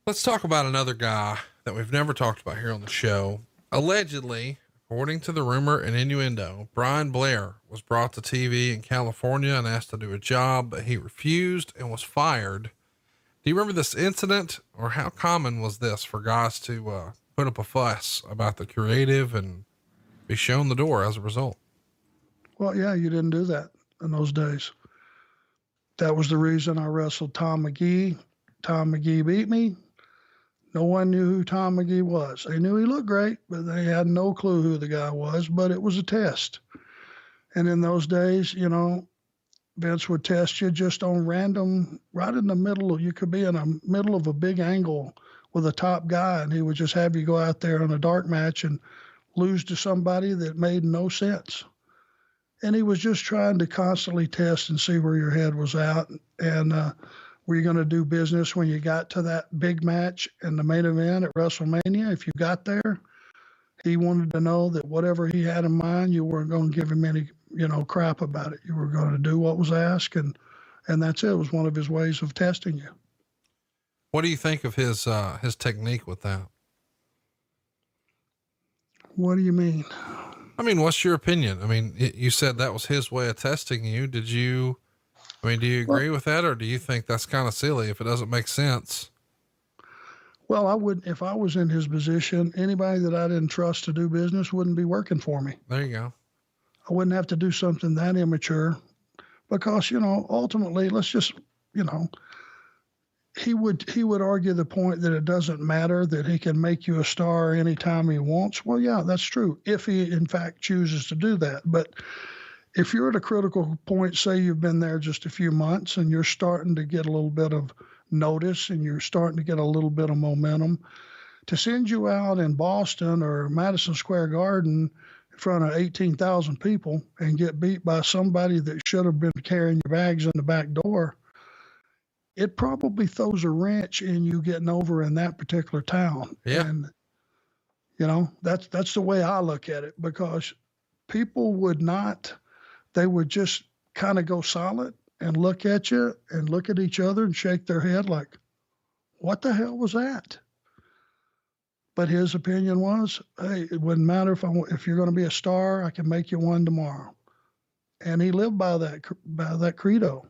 Let's talk about another guy that we've never talked about here on the show. Allegedly, according to the rumor and innuendo, Brian Blair was brought to TV in California and asked to do a job, but he refused and was fired. Do you remember this incident, or how common was this for guys to put up a fuss about the creative and be shown the door as a result? Well, yeah, you didn't do that in those days. That was the reason I wrestled Tom McGee. Tom McGee beat me. No one knew who Tom McGee was. They knew he looked great, but they had no clue who the guy was, but it was a test. And in those days, you know, Vince would test you just on random, right in the middle. You could be in the middle of a big angle with a top guy, and he would just have you go out there in a dark match and lose to somebody that made no sense. And he was just trying to constantly test and see where your head was at. And were you going to do business when you got to that big match in the main event at WrestleMania? If you got there, he wanted to know that whatever he had in mind, you weren't going to give him any, crap about it. You were going to do what was asked, and that's it. It was one of his ways of testing you. What do you think of his technique with that? What do you mean? I mean, what's your opinion? I mean, you said that was his way of testing you. Do you agree with that, or do you think that's kind of silly if it doesn't make sense? Well, I wouldn't, if I was in his position, anybody that I didn't trust to do business wouldn't be working for me. There you go. I wouldn't have to do something that immature because, ultimately, let's just, he would argue the point that it doesn't matter, that he can make you a star anytime he wants. Well, yeah, that's true, if he in fact chooses to do that. But if you're at a critical point, say you've been there just a few months and you're starting to get a little bit of notice and you're starting to get a little bit of momentum, to send you out in Boston or Madison Square Garden in front of 18,000 people and get beat by somebody that should have been carrying your bags in the back door, it probably throws a wrench in you getting over in that particular town. Yeah. And, that's the way I look at it, because people they would just kind of go silent and look at you and look at each other and shake their head like, what the hell was that? But his opinion was, hey, it wouldn't matter if you're going to be a star, I can make you one tomorrow. And he lived by that credo.